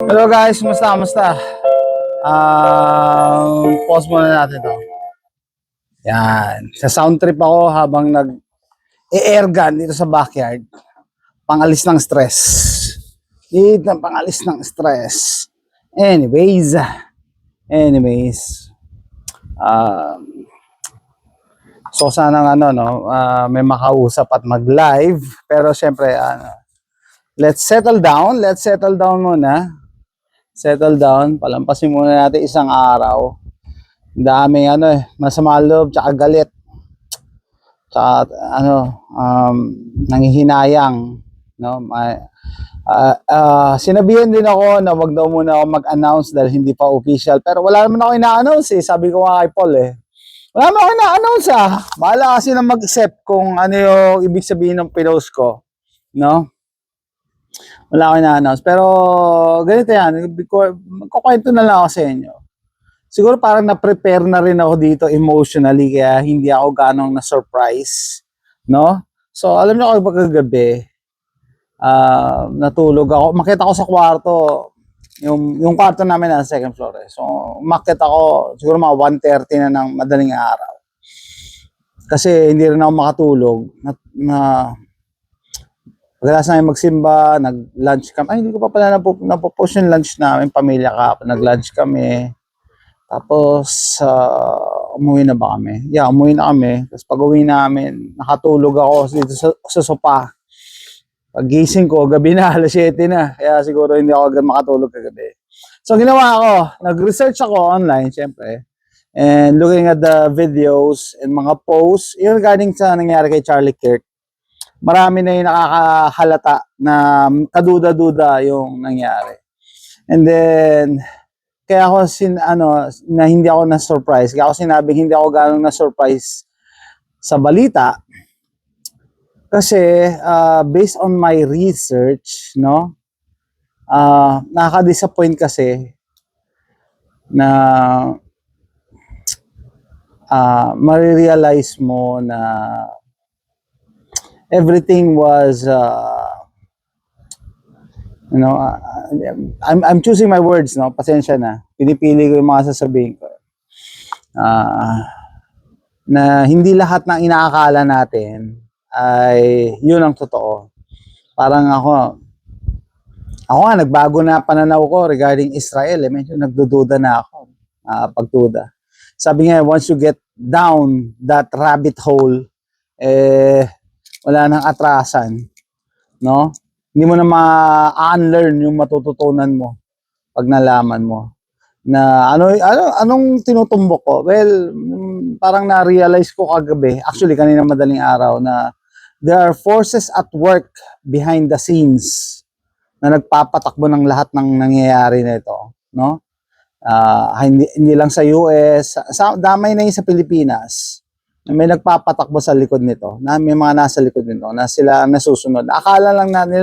Hello guys, kumusta? Pause muna natin to. Yan. Sa sound trip ako habang nag-airgun dito sa backyard. Pangalis ng stress. Need ng pangalis ng stress. Anyways. So sana may makausap at mag-live. Pero syempre, let's settle down. Muna. Settle down, palampasin muna natin isang araw. Daming masama loob, tsaka galit. Tsaka nanghihinayang, no? Sinabihan din ako na wag daw muna ako mag-announce dahil hindi pa official. Pero wala naman ako ina-announce eh. Sabi ko nga kay Paul eh. Wala naman ako ina-announce Bahala kasi na mag-accept kung ano yung ibig sabihin ng pinost ko. No? Wala ko na-announce. Pero ganito yan. Magkukwento na lang ako sa inyo. Siguro parang na-prepare na rin ako dito emotionally kaya hindi ako ganong na-surprise. No? So, alam niyo ako pagkagabi, natulog ako. Makita ko sa kwarto. Yung kwarto namin na second floor eh. So, makita ako siguro mga 1:30 na ng madaling araw. Kasi hindi rin ako makatulog. Pagkatapos namin magsimba, nag-lunch kami. Ay, hindi ko pa pala napopost yung lunch namin, pamilya ka. Nag-lunch kami. Tapos, umuwi na ba kami? Yeah, umuwi na kami. Tapos pag uwi namin, nakatulog ako dito sa sopa. Pag-gising ko, gabi na, alas 7 na. Kaya siguro hindi ako agad makatulog kagabi. So, ginawa ko, nag-research ako online, syempre. And looking at the videos and mga posts, yung regarding sa nangyari kay Charlie Kirk. Marami na yung nakakahalata na kaduda-duda yung nangyari. And then, kaya ako na hindi ako na-surprise. Kaya ako sinabing hindi ako ganong na-surprise sa balita. Kasi, based on my research, no, nakaka-disappoint kasi na marirealize mo na everything was I'm choosing my words, no, pasensya na, pinipili ko yung mga sasabihin ko, na hindi lahat ng inaakala natin ay yun ang totoo. Parang ako nga nagbago na pananaw ko regarding Israel medyo nagdududa na ako, pagduda. Sabi nga, once you get down that rabbit hole, wala nang atrasan, no? Hindi mo na ma-unlearn yung matututunan mo pag nalaman mo na anong tinutumbok ko. Well, parang na-realize ko kagabi, actually kanina madaling araw, na there are forces at work behind the scenes na nagpapatakbo ng lahat ng nangyayari nito, no? Hindi lang sa US, damay na yun sa Pilipinas. May nagpapatakbo sa likod nito, na may mga nasa likod nito, na sila nasusunod. Akala lang natin,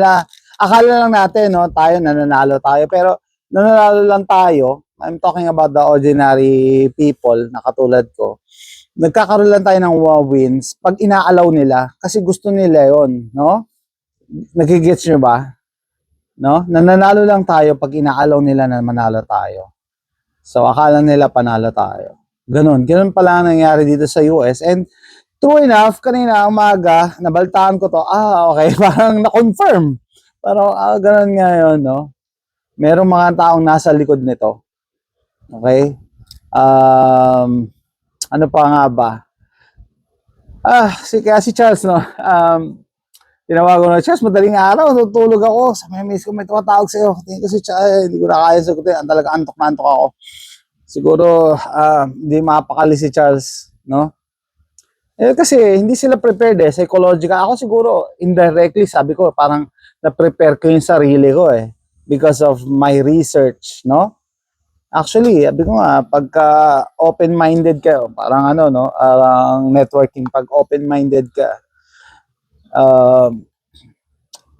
no, tayo nananalo tayo, pero nananalo lang tayo. I'm talking about the ordinary people na katulad ko. Nagkakaroon lang tayo ng wins pag inaalaw nila, kasi gusto nila yon, no? Nagigets nyo ba? No? Nananalo lang tayo pag inaalaw nila na manalo tayo. So, akala nila panalo tayo. Ganun pala ang nangyari dito sa US. And true enough, kanina umaga, nabaltaan ko to, okay, parang na-confirm. Pero ganun nga yun, no? Merong mga taong nasa likod nito. Okay? Ano pa nga ba? Kaya si Charles, no? Tinawagan ko na, Charles, madaling araw, tutulog ako. Sabi, miss ko, may tumatawag sa'yo. Tingin ko si Charles, hindi ko na kaya sagutin. Talaga antok na antok ako. Siguro hindi mapakali si Charles, no? Kasi hindi sila prepared psychological. Ako siguro indirectly sabi ko parang na-prepare ko yung sarili ko because of my research, no? Actually, sabi ko nga pagka open-minded ka, parang parang networking, pag open-minded ka,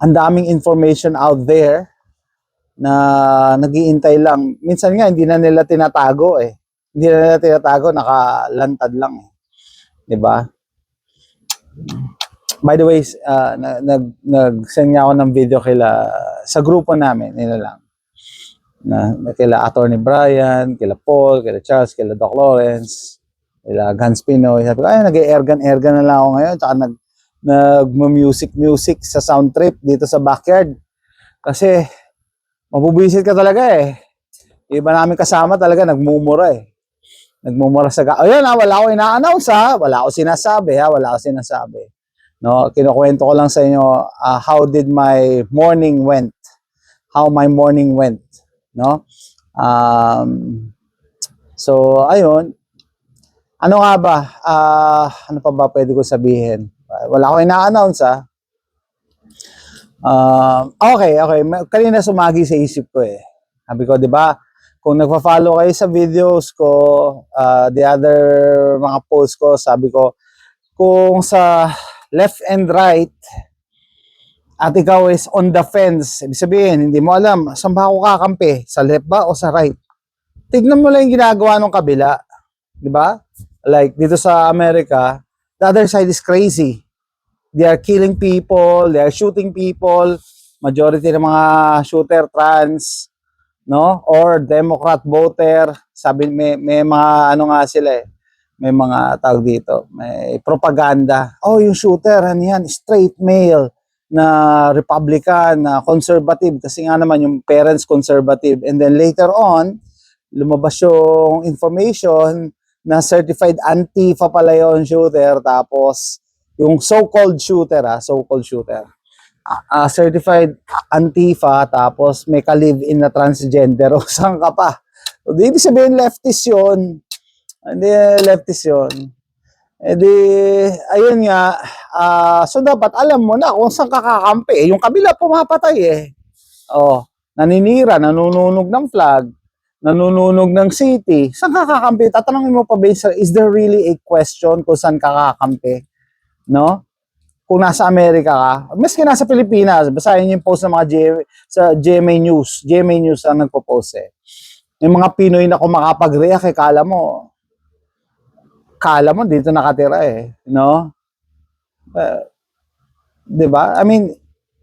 ang daming information out there na nag-iintay lang. Minsan nga, hindi na nila tinatago Hindi na nila tinatago, nakalantad lang Diba? By the way, nag-send nga ako ng video sa grupo namin, lang. na kila Attorney Brian, kila Paul, kila Charles, kila Doc Lawrence, kila Gans Pinoy. Sabi ko, ay, nag-ergan na lang ako ngayon. Tsaka nag-music sa sound trip dito sa backyard. Kasi, mabubisit ka talaga eh. Iba namin kasama talaga, nagmumura eh. Nagmumura sa... Ayun wala ko ina-announce wala ko sinasabi wala ko sinasabi. No, kinukwento ko lang sa inyo how did my morning went. How my morning went. No? So, ayun. Ano nga ba? Ano pa ba pwede ko sabihin? Wala ko ina-announce okay. Kanina sumagi sa isip ko eh. Sabi ko, di ba? Kung nagpa-follow kayo sa videos ko, the other mga posts ko, sabi ko, kung sa left and right, at ikaw is on the fence, ibig sabihin, hindi mo alam, saan ba ako kakampi? Sa left ba o sa right? Tignan mo lang yung ginagawa ng kabila. Di ba? Like, dito sa Amerika, the other side is crazy. They are killing people, they are shooting people, majority ng mga shooter trans, no? Or Democrat voter, sabi may mga ano nga sila eh. May mga tawag dito, may propaganda. Oh, yung shooter, ano yan, straight male na Republican, na conservative kasi nga naman yung parents conservative. And then later on, lumabas yung information na certified Antifa pala yung shooter, tapos yung so-called shooter certified Antifa, tapos may ka-live-in na transgender o saan ka pa. So, ibig sabihin leftist yun. Hindi leftist yun. Eh di, ayun nga, so dapat alam mo na kung saan kakakampi. Yung kabila pumapatay eh. Oh, naninira, nanununog ng flag, nanununog ng city. Saan kakakampi? Tatanungin mo pa ba, is there really a question kung saan kakakampi? No? Kung nasa Amerika ka, maski nasa Pilipinas, basahin yung post ng mga sa GMA News. GMA News ang nagpo-post eh. Yung mga Pinoy na kung makapag-react, kala mo dito nakatira eh, no? 'Di ba? I mean,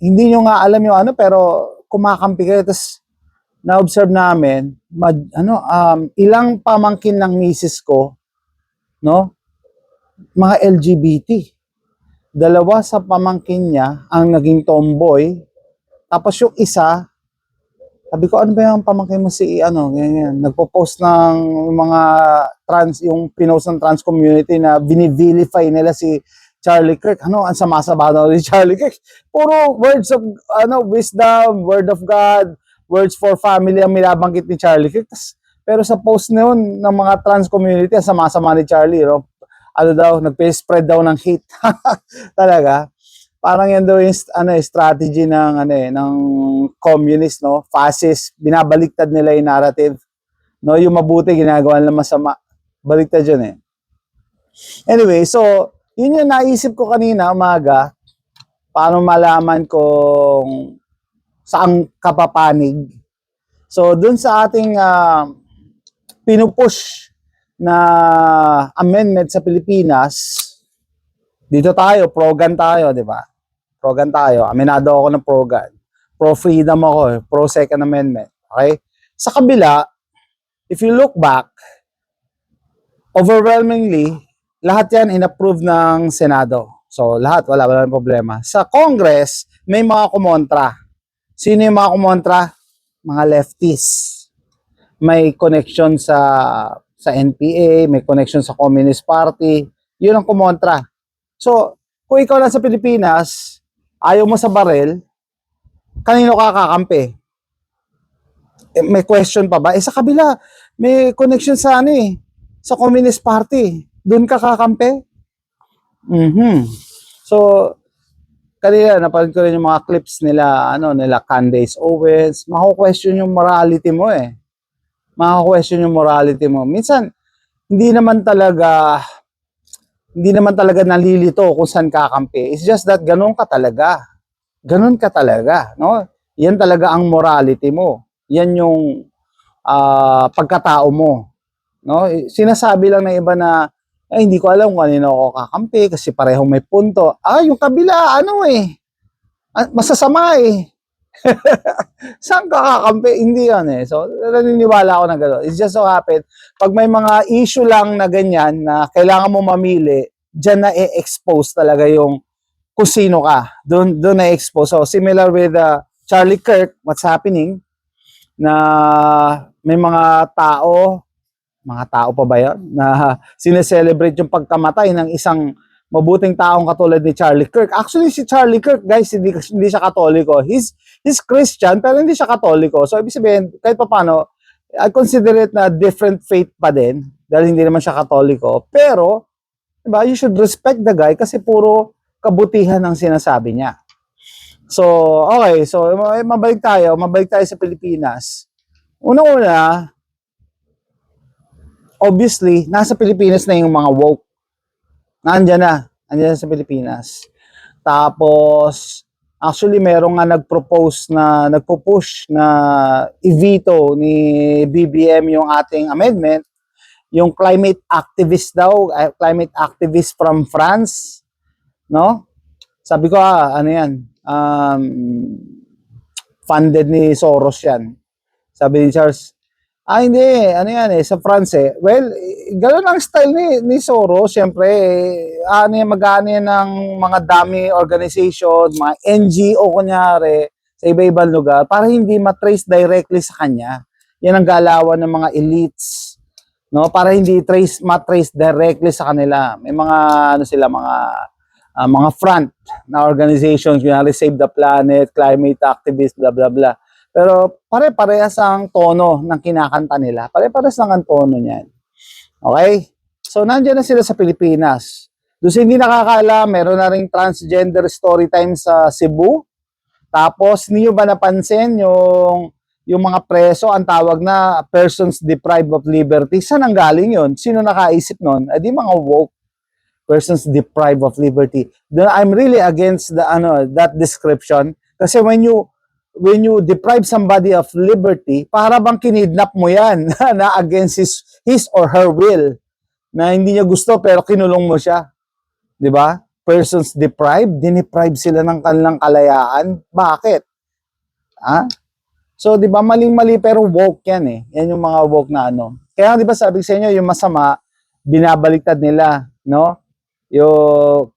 hindi nyo nga alam yung ano, pero kumakampi kayo. Tapos na-observe namin, ilang pamangkin ng misis ko, no? Mga LGBT. Dalawa sa pamangkin niya ang naging tomboy. Tapos yung isa, sabi ko, ano ba yung pamangkin mo si ganyan. Nagpo-post ng mga trans, yung pinost ng trans community na binivilify nila si Charlie Kirk. Ang sama-sama daw ni Charlie Kirk. Puro words of wisdom, word of God, words for family ang minabanggit ni Charlie Kirk. Pero sa post na yun ng mga trans community, ang sama-sama ni Charlie, nagpe-spread daw ng hate. Talaga. Parang yan daw yung strategy ng communist, no? Fascist, binabaliktad nila yung narrative. No, yung mabuti ginagawa nila masama. Baliktad yun eh. Anyway, so yun yung naisip ko kanina umaga. Paano malaman kung saang kapapanig. So dun sa ating pinupush na amendment sa Pilipinas, dito tayo, pro-gun tayo, di ba? Pro-gun tayo. Aminado ako ng pro-gun. Pro-freedom ako, pro-second amendment. Okay? Sa kabila, if you look back, overwhelmingly, lahat yan in-approve ng Senado. So, lahat, wala problema. Sa Congress, may mga kumontra. Sino yung mga kumontra? Mga leftists. May connection sa NPA, may connection sa Communist Party. Yun ang kumontra. So, kung ikaw lang sa Pilipinas, ayaw mo sa baril, kanino ka kakampi? May question pa ba? Sa kabila, may connection sa sa Communist Party. Doon ka kakampi? So, kanina, napanood ko rin yung mga clips nila, nila Candace Owens. Mako-question yung morality mo eh. Mako-question yung morality mo. Minsan, hindi naman talaga nalilito kung saan kakampi. It's just that ganun ka talaga. Ganun ka talaga, no? Yan talaga ang morality mo. Yan yung pagkatao mo, no? Sinasabi lang ng iba na hindi ko alam kung kanino ako kakampi kasi parehong may punto. Yung kabila masasama eh. Saan ka kakampi? Hindi yan eh. So, naniniwala ako na gano'n. It's just so happen, pag may mga issue lang na ganyan na kailangan mo mamili, dyan na i-expose talaga yung kung sino ka. Doon na-expose. So, similar with Charlie Kirk, what's happening, na may mga tao pa ba yan, na sineselebrate yung pagkamatay ng isang mabuting taong katulad ni Charlie Kirk. Actually, si Charlie Kirk, guys, hindi siya Katoliko. He's Christian, pero hindi siya Katoliko. So, ibig sabihin, kahit pa paano, I consider it na different faith pa din, dahil hindi naman siya Katoliko. Pero, diba, you should respect the guy kasi puro kabutihan ang sinasabi niya. So, okay. So, mabalik tayo sa Pilipinas. Una-una, obviously, nasa Pilipinas na yung mga woke. Nandiyan na sa Pilipinas. Tapos, actually, merong nga nagpo-push na i-veto ni BBM yung ating amendment, yung climate activist daw, climate activist from France, no? Sabi ko, ano yan, funded ni Soros yan. Sabi ni Charles, hindi, ano yan sa France eh. Well, gano'n ang style ni Soros, siyempre, mag-ano yan ng mga dummy organization, mga NGO kunyari, sa iba-ibang lugar, para hindi matrace directly sa kanya. Yan ang galawan ng mga elites, no? Para hindi matrace directly sa kanila. May mga, mga front na organizations, kunyari Save the Planet, Climate Activist, blah, blah, blah. Pero pare-parehas ang tono ng kinakanta nila. Pare-parehas lang ang tono niyan. Okay? So, nandiyan na sila sa Pilipinas. Doon hindi nakakala, meron na ring transgender story time sa Cebu. Tapos, hindi nyo ba napansin yung mga preso, ang tawag na persons deprived of liberty? Saan ang galing yun? Sino nakaisip nun? Di mga woke persons deprived of liberty. I'm really against that description. Kasi when you deprive somebody of liberty, para bang kinidnap mo yan na against his or her will, na hindi niya gusto pero kinulong mo siya. 'Di ba? Persons deprived, diniprive sila ng kanilang kalayaan. Bakit? So 'di ba, maling-mali pero woke yan eh. Yan yung mga woke na ano. Kaya 'di ba sabi sa inyo, yung masama binabaliktad nila, no?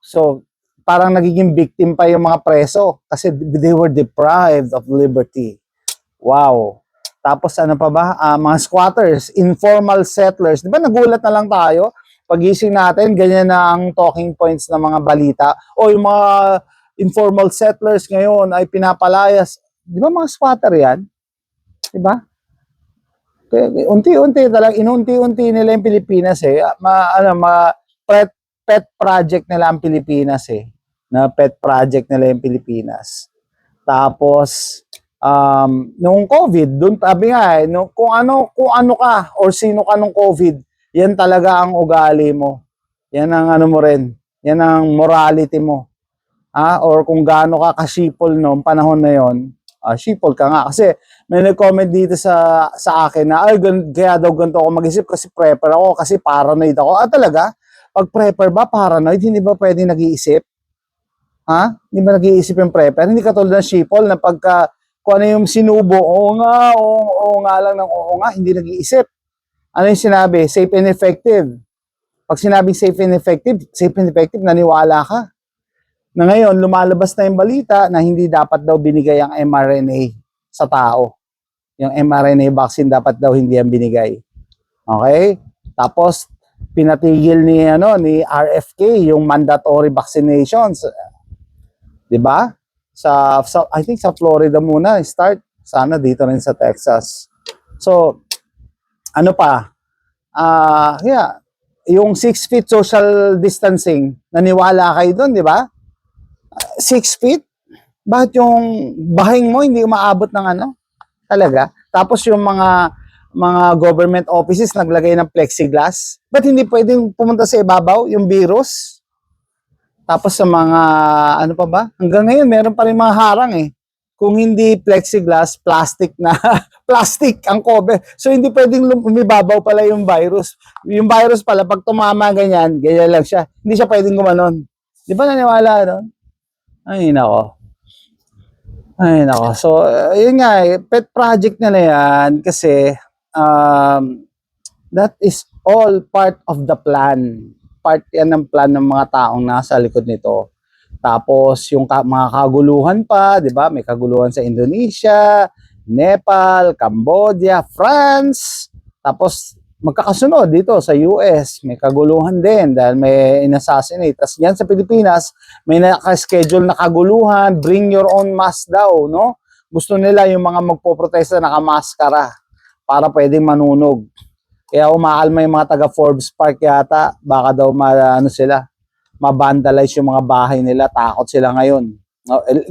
So parang nagiging victim pa yung mga preso kasi they were deprived of liberty. Wow. Tapos ano pa ba? Mga squatters, informal settlers. Di ba nagulat na lang tayo? Pagising natin, ganyan na ang talking points ng mga balita. O yung mga informal settlers ngayon ay pinapalayas. Di ba mga squatter yan? Di ba? Unti-unti talagang, inunti-unti nila yung Pilipinas eh. Pet project nila ang Pilipinas eh. Na pet project nila yung Pilipinas. Tapos, nung COVID, doon sabi nga kung ano ka or sino ka nung COVID, yan talaga ang ugali mo. Yan ang ano mo rin. Yan ang morality mo. Or kung gaano ka kasipol noong panahon na yon, sipol ka nga. Kasi may nag-comment dito sa akin na, kaya daw ganito ako mag-isip kasi prepper ako, kasi paranoid ako. Talaga? Pag prepper ba, paranoid, hindi ba pwede nag-iisip? Hindi ba nag-iisip yung prepper? Hindi katulad ng sipol na pagka kung ano yung sinubo, oo nga lang ng oo nga, hindi nag-iisip. Ano yung sinabi? Safe and effective. Pag sinabing safe and effective, naniwala ka. Na ngayon, lumalabas na yung balita na hindi dapat daw binigay ang mRNA sa tao. Yung mRNA vaccine dapat daw hindi yan binigay. Okay? Tapos, pinatigil ni RFK yung mandatory vaccinations. 'Di ba? I think sa Florida muna start, sana dito rin sa Texas. So ano pa? Yung 6 feet social distancing, naniwala kayo doon, 'di ba? 6 feet? Bakit yung bahing mo hindi umaabot ng talaga? Tapos yung mga government offices naglagay ng plexiglass. Ba't hindi pwedeng pumunta sa ibabaw yung virus? Tapos sa mga, ano pa ba? Hanggang ngayon, meron pa rin mga harang eh. Kung hindi plexiglass, plastic na, plastic ang cover. So hindi pwedeng umibabaw pala yung virus. Yung virus pala, pag tumama ganyan lang siya. Hindi siya pwedeng gumanon. Di ba naniwala doon? Ay, nako. Ay, nako. So, yun nga, pet project nila yan kasi that is all part of the plan. Part yan ng plan ng mga taong nasa likod nito. Tapos, yung mga kaguluhan pa, di ba? May kaguluhan sa Indonesia, Nepal, Cambodia, France. Tapos, magkakasunod dito sa US. May kaguluhan din dahil may inassassinate. Tapos, yan sa Pilipinas, may naka-schedule na kaguluhan. Bring your own mask daw, no? Gusto nila yung mga magpoprotesta nakamaskara para pwedeng manunog. Kaya umaalma yung mga taga Forbes Park yata. Baka daw ano sila, mabandalize yung mga bahay nila. Takot sila ngayon.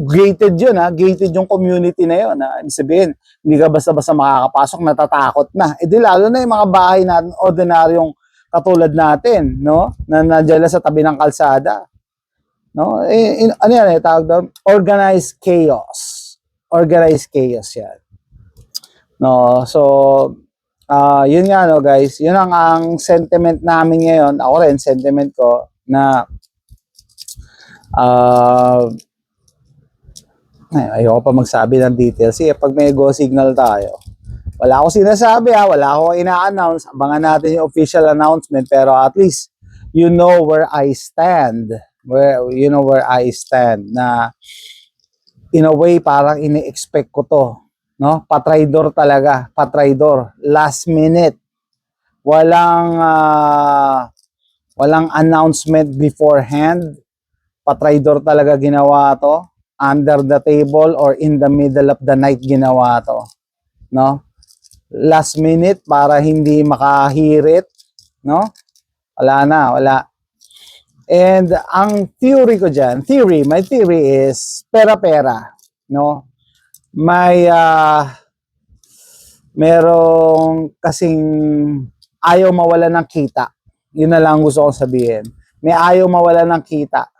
Gated yun ha. Gated yung community na yun ha. Ibig sabihin, hindi ka basta-basta makakapasok, natatakot na. E di lalo na yung mga bahay natin, ordinaryong katulad natin, no? Na nandiyan sa tabi ng kalsada. No? Ano yan tawag doon? Organized chaos. Organized chaos yan. No, so yun nga no guys, yun ang sentiment namin ngayon. Ako rin sentiment ko na ayoko pa magsabi ng details. Sige, pag may go signal tayo. Wala ako sinasabi wala ako ina-announce. Abangan natin yung official announcement pero at least you know where I stand. You know where I stand na in a way parang ini-expect ko to. No? Patraidor talaga, patraidor. Last minute. Walang announcement beforehand. Patraidor talaga ginawa to. Under the table or in the middle of the night ginawa to. No? Last minute para hindi makahirit, no? Wala. And ang theory ko diyan, my theory is pera-pera, no? Merong kasing ayaw mawala ng kita. Yun na lang gusto kong sabihin. May ayaw mawala ng kita.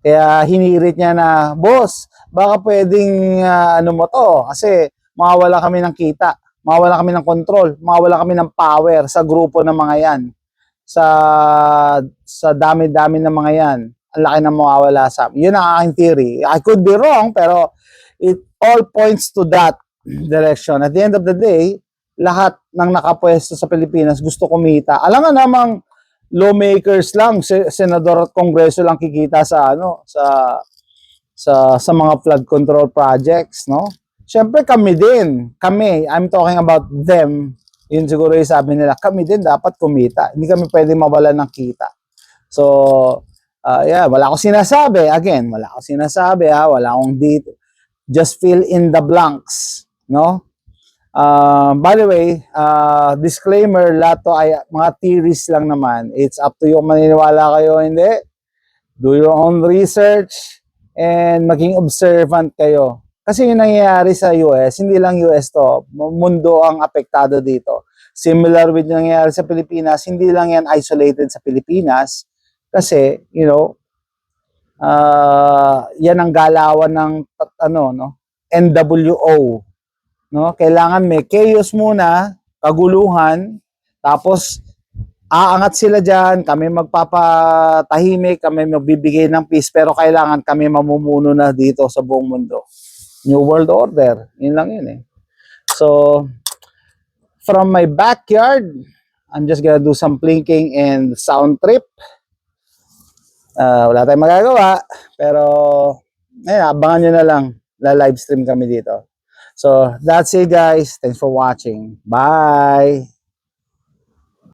Kaya hinirit niya na, boss, baka pwedeng ano mo to kasi mawawala kami ng kita, mawawala kami ng control, mawawala kami ng power sa grupo ng mga yan. Sa dami-dami ng mga yan, ang laki na mawawala sa amin. Yun ang aking theory. I could be wrong, pero it all points to that direction. At the end of the day, lahat ng nakapwesto sa Pilipinas gusto kumita. Alam nga namang lawmakers lang, senador at kongreso lang kikita sa sa mga flood control projects, no? Siyempre kami din. I'm talking about them. Yun siguro yung sabi nila, kami din dapat kumita. Hindi kami pwede mawala ng kita. So, wala akong sinasabi. Again, wala akong sinasabi wala akong dito. Just fill in the blanks, no? By the way, disclaimer, lahat to ay mga theories lang naman. It's up to you kung maniniwala kayo o hindi. Do your own research and maging observant kayo. Kasi yung nangyayari sa US, hindi lang US to, mundo ang apektado dito. Similar with yung nangyayari sa Pilipinas, hindi lang yan isolated sa Pilipinas. Kasi, yan ang galawan ng NWO. No, kailangan may chaos muna, kaguluhan, tapos aangat sila diyan, kami magpapatahimik, kami magbibigay ng peace, pero kailangan kami mamumuno na dito sa buong mundo. New World Order, yun lang yun eh. So, from my backyard, I'm just gonna do some plinking and sound trip. Wala tayong magagawa, pero abangan nyo na lang, live stream kami dito. So, that's it guys. Thanks for watching. Bye!